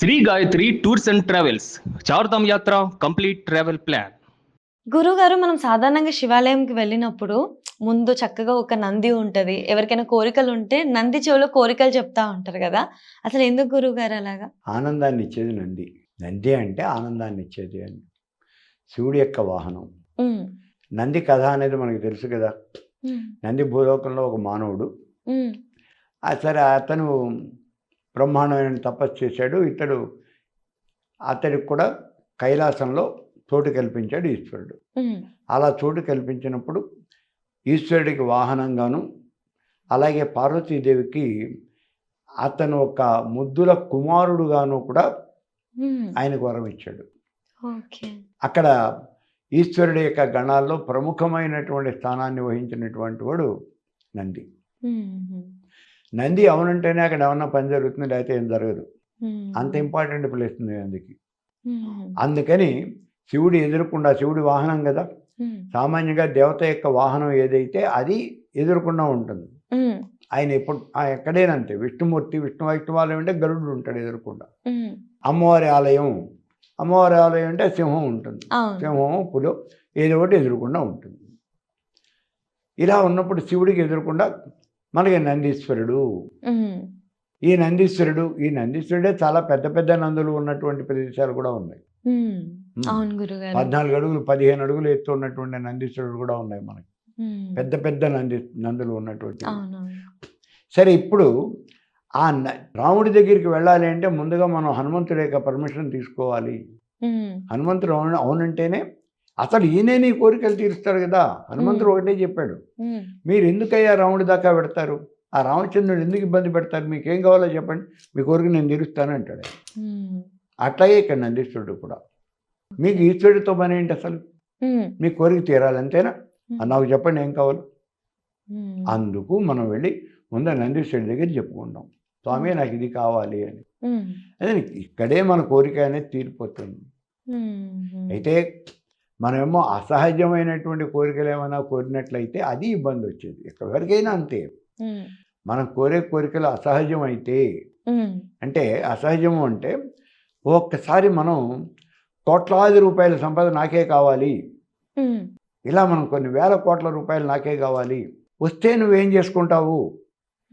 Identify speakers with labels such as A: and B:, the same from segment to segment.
A: Shri Gayatri tours and travels Chardham యాత్ర complete travel plan.
B: గురువుగారు మనం సాధారణంగా శివాలయంకి వెళ్ళినప్పుడు ముందు చక్కగా ఒక నంది ఉంటది. ఎవరికైనా కోరికలుంటే నంది చెవిలో కోరికలు చెప్తా ఉంటారు గదా! అసలు ఎందుకు గురువుగారు అలాగా?
C: ఆనందాన్ని ఇచ్చేది నంది. నంది అంటే ఆనందాన్ని ఇచ్చేది అని. శివుడి యొక్క వాహనం.
B: హ్మ్.
C: నంది కథ అనేది మనకు తెలుసు కదా!
B: హ్మ్.
C: నంది భూలోకంలో ఒక మానవుడు.
B: హ్మ్.
C: సరే అతను బ్రహ్మాండమైన తపస్సు చేశాడు. అతడికి కూడా కైలాసంలో చోటు కల్పించాడు ఈశ్వరుడు.
B: హ్మ్.
C: అలా చోటు కల్పించినప్పుడు ఈశ్వరుడికి వాహనంగాను, అలాగే పార్వతీదేవికి అతను ఒక ముద్దుల కుమారుడుగాను కూడా
B: హ్మ్.
C: ఆయనకు వరం ఇచ్చాడు.
B: ఓకే.
C: అక్కడ ఈశ్వరుడి యొక్క గణాల్లో ప్రముఖమైనటువంటి స్థానాన్ని వహించినటువంటి వాడు నంది.
B: హుహు.
C: నంది అవునంటేనే అక్కడ ఏమన్నా పని జరుగుతుంది, లేకపోతే ఏం జరగదు. అంత
B: హ్మ్.
C: ఇంపార్టెంట్ ప్లేస్ ఉంది నందికి.
B: హుహు.
C: అందుకని శివుడి వాహనం కదా.
B: హ్మ్.
C: సామాన్యంగా దేవత యొక్క వాహనం ఏదైతే అది ఎదురుకుండా ఉంటుంది.
B: హ్మ్.
C: ఆయన ఎక్కడేనంతే విష్ణువాలయం అంటే గరుడు ఉంటాడు ఎదురుకుండా.
B: హ్మ్.
C: అమ్మవారి ఆలయం అంటే సింహం ఉంటుంది.
B: అవును.
C: సింహం పులో ఏదో ఒకటి ఎదురుకుండా ఉంటుంది. ఇలా ఉన్నప్పుడు శివుడికి ఎదురుకుండా మనకి నందీశ్వరుడు.
B: హ్మ్.
C: ఈ నందీశ్వరుడే చాలా పెద్ద పెద్ద నందులు ఉన్నటువంటి ప్రదేశాలు కూడా ఉన్నాయి.
B: హ్మ్. అవును గురుగారు.
C: 14 అడుగులు 15 అడుగులు ఎత్తు ఉన్నటువంటి నందీశ్వరుడు కూడా ఉన్నాయి మనకి.
B: హ్మ్.
C: పెద్ద పెద్ద నందులు ఉన్నటువంటి.
B: అవునవును.
C: సరే, ఇప్పుడు రాముడి దగ్గరికి వెళ్ళాలి అంటే ముందుగా మనం హనుమంతుడి యొక్క పర్మిషన్ తీసుకోవాలి.
B: హ్మ్.
C: హనుమంతుడు అవునంటేనే అసలు ఈయనే నీ కోరికలు తీరుస్తాడు కదా. హనుమంతుడు ఒకటే చెప్పాడు,
B: హ్మ్.
C: మీరు ఎందుకయ్యా రాముడి దాకా పెడతారు, ఆ రామచంద్రుడు ఎందుకు ఇబ్బంది పెడతారు, మీకేం కావాలో చెప్పండి, మీ కోరిక నేను తీరుస్తాను అంటాడు.
B: హ్మ్.
C: అట్లాగే ఇక్కడ నందీశ్వరుడు కూడా, మీకు ఈశ్వరుడితో పని ఏంటి అసలు,
B: హ్మ్.
C: మీ కోరిక తీరాలి అంతేనా,
B: హ్మ్.
C: నాకు చెప్పండి ఏం కావాలో.
B: హ్మ్.
C: అందుకు మనం వెళ్ళి ముందు నందీశ్వరుడి దగ్గర చెప్పుకుంటాం, స్వామి నాకు ఇది కావాలి అని.
B: హ్మ్.
C: అదే ఇక్కడే మన కోరిక అనేది తీరిపోతుంది.
B: హుహు.
C: అయితే మనమేమో అసహజమైనటువంటి కోరికలు ఏమైనా కోరినట్లయితే అది ఇబ్బంది వచ్చేది. ఎవరికైనా అంతే.
B: హ్మ్.
C: మనం కోరే కోరికలు అసహజం అయితే,
B: హ్మ్.
C: అంటే అసహజము అంటే ఒక్కసారి మనం కోట్లాది రూపాయల సంపద నాకే కావాలి,
B: హ్మ్.
C: ఇలా మనం కొన్ని వేల కోట్ల రూపాయలు నాకే కావాలి, వస్తే నువ్వేం చేసుకుంటావు,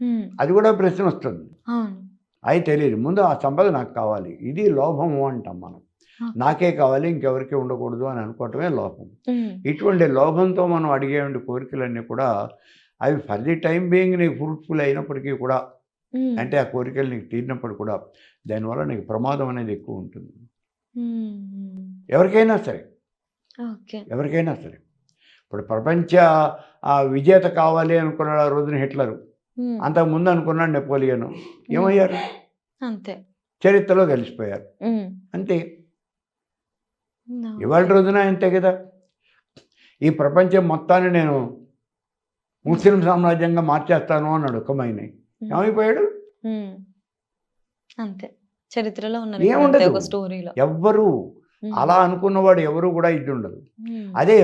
B: హ్మ్.
C: అది కూడా ప్రశ్న వస్తుంది.
B: అవును.
C: అది తెలియదు. ముందు ఆ సంపద నాకు కావాలి, ఇది లోభము అంటాం మనం.
B: ఓకే.
C: నాకే కావాలి, ఇంకెవరికి ఉండకూడదు అని అనుకోవటమే లోభం.
B: హ్మ్.
C: ఇటువంటి లోభంతో మనం అడిగేటువంటి కోరికలన్నీ కూడా అవి ఫర్ ది టైం బీయింగ్ నీకు ఫ్రూట్ఫుల్ అయినప్పటికీ కూడా,
B: హ్మ్.
C: అంటే ఆ కోరికలు నీకు తీరినప్పుడు కూడా దానివల్ల నీకు ప్రమాదం అనేది ఎక్కువ ఉంటుంది.
B: హ్మ్.
C: ఎవరికైనా సరే,
B: ఓకే.
C: ఎవరికైనా సరే. ఇప్పుడు ప్రపంచ విజేత కావాలి అనుకున్నాడు ఆ రోజున హిట్లరు.
B: హ్మ్.
C: అంతకుముందు అనుకున్నాడు నెపోలియను. ఏమయ్యారు?
B: అంతే.
C: చరిత్రలో కలిసిపోయారు.
B: హ్మ్.
C: అంతే.
B: ఓకే.
C: ఇవాళ రోజున అంతే కదా. ఈ ప్రపంచం మొత్తాన్ని నేను ముస్లిం సామ్రాజ్యంగా మార్చేస్తాను అన్నాడు ఖొమైనీ. ఏమైపోయాడు?
B: హ్మ్. అంతే. చరిత్రలో ఉన్నారు ఇప్పుడు అంతే
C: ఏముండదు.
B: ఒక స్టోరీలో.
C: ఎవ్వరు అలా అనుకున్నవాడు ఎవరు కూడా ఇది ఉండదు. అదే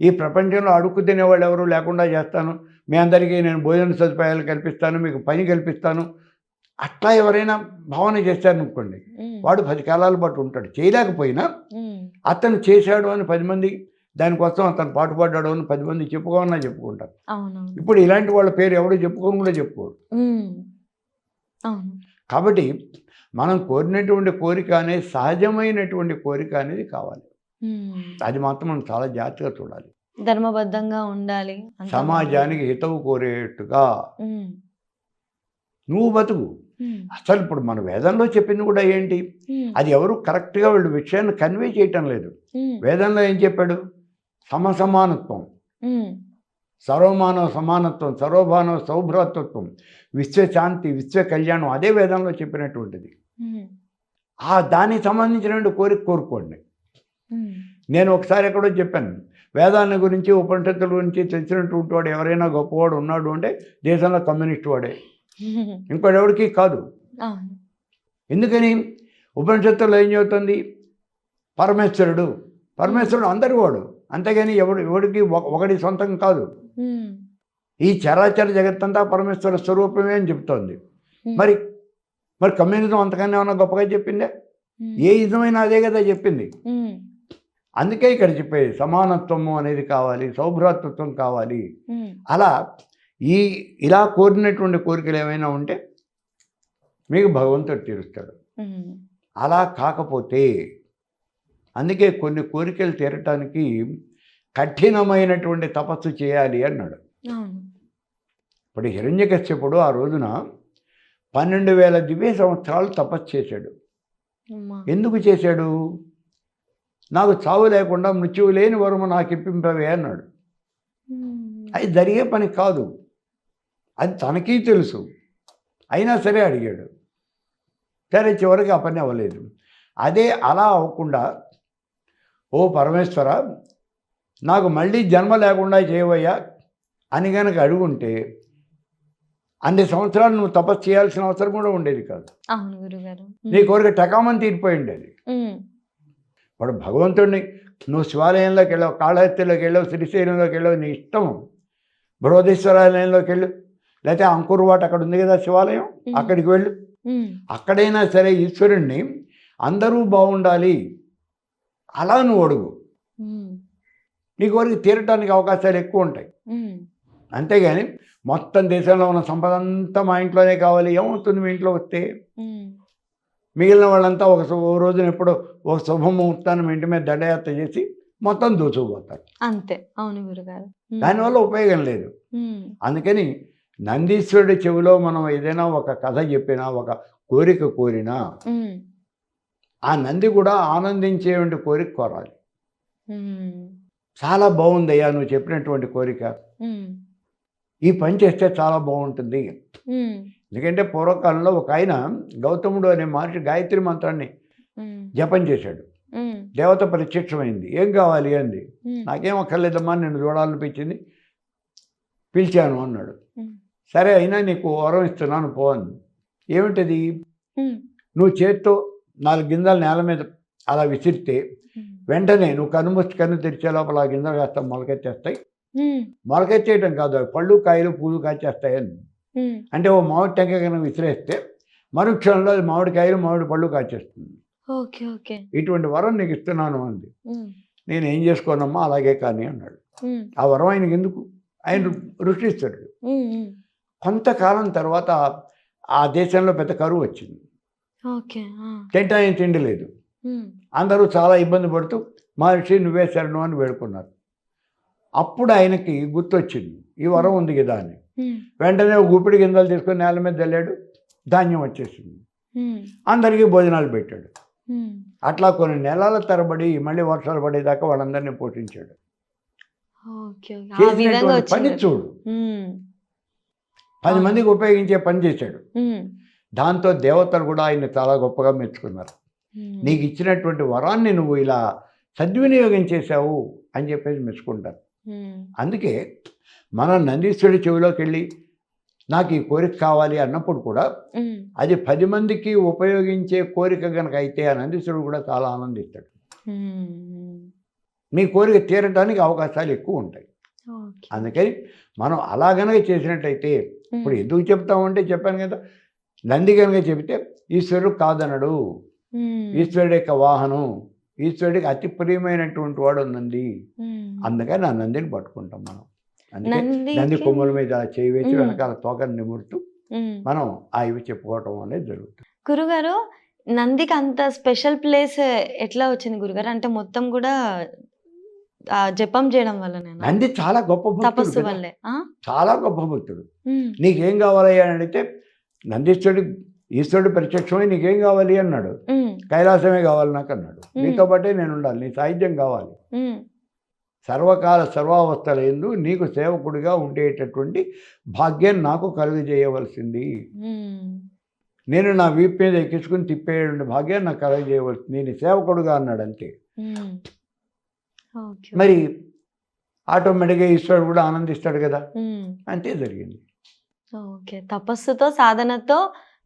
C: ఈ ప్రపంచంలో అడుక్కు తినేవాళ్ళు ఎవరు లేకుండా చేస్తాను, మీ అందరికీ నేను భోజన సదుపాయాలు కల్పిస్తాను, మీకు పని కల్పిస్తాను, అట్లా ఎవరైనా భావన చేశారనుకోండి, వాడు 10 కాలాల పాటు ఉంటాడు. చేయలేకపోయినా అతను చేశాడు అని 10 మంది, దానికోసం అతను పాటుపడ్డాడు అని 10 మంది చెప్పుకోమన్నా చెప్పుకుంటారు.
B: అవునవును.
C: ఇప్పుడు ఇలాంటి వాళ్ళ పేరు ఎవడు చెప్పుకోని కూడా చెప్పుకోడు.
B: అవును.
C: కాబట్టి మనం కోరినటువంటి కోరిక అనేది సహజమైనటువంటి కోరిక అనేది కావాలి. అది మాత్రం మనం చాలా జాగ్రత్తగా చూడాలి.
B: ధర్మబద్ధంగా ఉండాలి.
C: సమాజానికి హితవు కోరేట్టుగా నువ్వు బతుకు. అసలు ఇప్పుడు మన వేదంలో చెప్పింది కూడా ఏంటి, అది ఎవరు కరెక్ట్గా వీళ్ళు విషయాన్ని కన్వే చేయటం లేదు. వేదంలో ఏం చెప్పాడు, సమసమానత్వం, సర్వమానవ సమానత్వం, సర్వమానవ సౌభ్రాతృత్వం, విశ్వశాంతి, విశ్వ కళ్యాణం, అదే వేదంలో చెప్పినటువంటిది. దానికి సంబంధించినటువంటి కోరిక కోరుకోండి. నేను ఒకసారి ఎక్కడో చెప్పాను, వేదాన్ని గురించి ఉపనిషత్తుల గురించి తెలిసినటువంటి వాడు ఎవరైనా గొప్పవాడు ఉన్నాడు అంటే దేశంలో కమ్యూనిస్ట్ వాడే, ఇంకోటి ఎవరికి కాదు. ఎందుకని ఉపనిషత్తుల్లో ఏం చెబుతుంది, పరమేశ్వరుడు అందరి వాడు, అంతేగాని ఎవడికి ఒకటి సొంతం కాదు. ఈ చరాచర జగత్తంతా పరమేశ్వర స్వరూపమే అని చెప్తోంది. మరి కమ్యూనిజం అంతకన్నా ఏమన్నా గొప్పగా చెప్పిందే? ఏ యుద్ధమైనా అదే కదా చెప్పింది. అందుకే ఇక్కడ చెప్పేది సమానత్వము అనేది కావాలి, సౌభ్రాతృత్వం కావాలి. అలా ఇలా కోరినటువంటి కోరికలు ఏమైనా ఉంటే మీకు భగవంతుడు తీరుస్తాడు. అలా కాకపోతే అందుకే కొన్ని కోరికలు తీరటానికి కఠినమైనటువంటి తపస్సు చేయాలి అన్నాడు. ఇప్పుడు హిరణ్యకశ్యపుడు ఆ రోజున 12,000 దివ్య సంవత్సరాలు తపస్సు చేశాడు. ఎందుకు చేశాడు? నాకు చావు లేకుండా మృత్యువు లేని వరము నాకు ఇప్పింపవే అన్నాడు. అది జరిగే పని కాదు, అది తనకీ తెలుసు. అయినా సరే అడిగాడు. సరే చివరికి ఆ పని అవ్వలేదు. అదే అలా అవ్వకుండా ఓ పరమేశ్వర నాకు మళ్ళీ జన్మ లేకుండా చేయవయ్యా అని కనుక అడుగుంటే అన్ని సంవత్సరాలు నువ్వు తపస్సు చేయాల్సిన అవసరం కూడా ఉండేది కాదు. నీ కోరిక టకామని తీరిపోయి ఉండేది. ఇప్పుడు భగవంతుడిని నువ్వు శివాలయంలోకి వెళ్ళావు, కాళహస్తిలోకి వెళ్ళావు, శ్రీశైలంలోకి వెళ్ళావు, నీ ఇష్టం. బృహదీశ్వరాలయంలోకి వెళ్ళు, లేకపోతే అంకుర్వాట్ అక్కడ ఉంది కదా శివాలయం, అక్కడికి వెళ్ళు. అక్కడైనా సరే ఈశ్వరుణ్ణి అందరూ బాగుండాలి అలా నువ్వు అడుగు. నీ కోరిక తీరటానికి అవకాశాలు ఎక్కువ ఉంటాయి. అంతేగాని మొత్తం దేశంలో ఉన్న సంపద అంతా మా ఇంట్లోనే కావాలి, ఏమవుతుంది మీ ఇంట్లో వస్తే? మిగిలిన వాళ్ళంతా ఒక రోజున ఎప్పుడో ఒక శుభముహూర్తాన్ని మీ ఇంటి మీద దండయాత్ర చేసి మొత్తం దూచుకుపోతారు.
B: అంతే. అవును గురుగారు.
C: దానివల్ల ఉపయోగం లేదు. అందుకని నందీశ్వరుడి చెవిలో మనం ఏదైనా ఒక కథ చెప్పినా, ఒక కోరిక కోరినా ఆ నంది కూడా ఆనందించేటువంటి కోరిక కోరాలి. చాలా బాగుందయ్యా నువ్వు చెప్పినటువంటి కోరిక, ఈ పని చేస్తే చాలా బాగుంటుంది. ఎందుకంటే పూర్వకాలంలో ఒక ఆయన గౌతముడు అనే మహర్షి గాయత్రి మంత్రాన్ని జపం చేశాడు. దేవత ప్రత్యక్షమైంది. ఏం కావాలి అంది. నాకేం అక్కర్లేదమ్మా, నేను చూడాలనిపించింది, పిలిచాను అన్నాడు. సరే అయినా నీకు వరం ఇస్తున్నాను పో అంది. ఏమిటది? నువ్వు చేత్తో 4 గింజలు నేల మీద అలా విసిరితే వెంటనే నువ్వు కన్ను తెరిచే లోపల ఆ గింజలు కాస్త మొలకెత్తేస్తాయి. మొలకెత్తేయటం కాదు, పళ్ళు కాయలు పూలు కాచేస్తాయని. అంటే ఓ మామిడి టెంకాయ కనుక విసిరేస్తే మరుక్షణంలో అది మామిడికాయలు మామిడి పళ్ళు కాచేస్తుంది. ఇటువంటి వరం నీకు ఇస్తున్నాను అంది. నేను ఏం చేసుకోనమ్మా, అలాగే కానీ అన్నాడు. ఆ వరం ఆయనకి ఎందుకు? ఆయన ఋషిస్తాడు. కొంతకాలం తర్వాత ఆ దేశంలో పెద్ద కరువు వచ్చింది. తింటాయని తిండి లేదు. అందరూ చాలా ఇబ్బంది పడుతూ మహర్షి నువ్వే శరణు అని వేడుకున్నారు. అప్పుడు ఆయనకి గుర్తొచ్చింది ఈ వరం ఉంది కదా అని. వెంటనే ఒక గుప్పిడి గింజలు తీసుకొని నేల మీద చల్లాడు, ధాన్యం వచ్చేసింది. అందరికీ భోజనాలు పెట్టాడు. అట్లా కొన్ని నెలల తరబడి మళ్ళీ వర్షాలు పడేదాకా వాళ్ళందరినీ పోషించాడు. చేసినటువంటి పని చూడు, 10 మందికి ఉపయోగించే పని చేశాడు. దాంతో దేవతలు కూడా ఆయన చాలా గొప్పగా మెచ్చుకున్నారు. నీకు ఇచ్చినటువంటి వరాన్ని నువ్వు ఇలా సద్వినియోగం చేశావు అని చెప్పేసి మెచ్చుకుంటారు. అందుకే మనం నందీశ్వరుడి చెవిలోకి వెళ్ళి నాకు ఈ కోరిక కావాలి అన్నప్పుడు కూడా అది 10 మందికి ఉపయోగించే కోరిక కనుక అయితే ఆ నందీశ్వరుడు కూడా చాలా ఆనందిస్తాడు. మీ కోరిక తీరడానికి అవకాశాలు ఎక్కువ ఉంటాయి. అందుకని మనం అలా కనుక చేసినట్టయితే, ఇప్పుడు ఎందుకు చెప్తామంటే చెప్పాను కదా, నంది కనుక చెబితే ఈశ్వరుడు కాదనడు. ఈశ్వరుడి యొక్క వాహనం, ఈశ్వరుడికి అతి ప్రియమైనటువంటి వాడు నంది. అందుకని ఆ నందిని పట్టుకుంటాం మనం. అందుకే నంది కొమ్ముల మీద చేయి వేసి వెనకాల తోకను నిమురుతూ మనం ఆ ఇవి చెప్పుకోవటం అనేది జరుగుతుంది.
B: గురుగారు, నందికి అంత స్పెషల్ ప్లేస్ ఎట్లా వచ్చింది గురుగారు? అంటే మొత్తం కూడా జపం చేయడం వల్ల
C: నంది చాలా గొప్ప
B: తపస్సు వల్లే,
C: చాలా గొప్ప భక్తుడు. నీకేం కావాలయ్యా అని అడిగితే నందీశ్వరుడు ఈశ్వరుడు ప్రత్యక్షమై నీకేం కావాలి అన్నాడు. కైలాసమే కావాలి నాకు అన్నాడు. నీతో పాటే నేను ఉండాలి, నీ సాహిత్యం కావాలి. సర్వకాల సర్వావస్థల యందు నీకు సేవకుడిగా ఉండేటటువంటి భాగ్యం నాకు కలుగజేయవలసింది. నేను నా వీపు మీద ఎక్కించుకుని తిప్పేటువంటి భాగ్యం నాకు కలుగజేయవలసింది, నేను సేవకుడుగా అన్నాడు. అంతే. మరి ఆటోమేటిక్గా ఈశ్వరుడు కూడా ఆనందిస్తాడు కదా. అంతే జరిగింది.
B: ఓకే, తపస్సుతో సాధనతో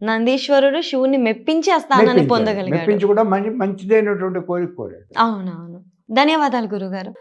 B: నందీశ్వరుడు శివుని మెప్పించి ఆ స్థానాన్ని పొందగలిగాడు.
C: మెప్పించి కూడా మంచిదైనటువంటి కోరిక కోరాడు.
B: అవునవును. ధన్యవాదాలు గురుగారు.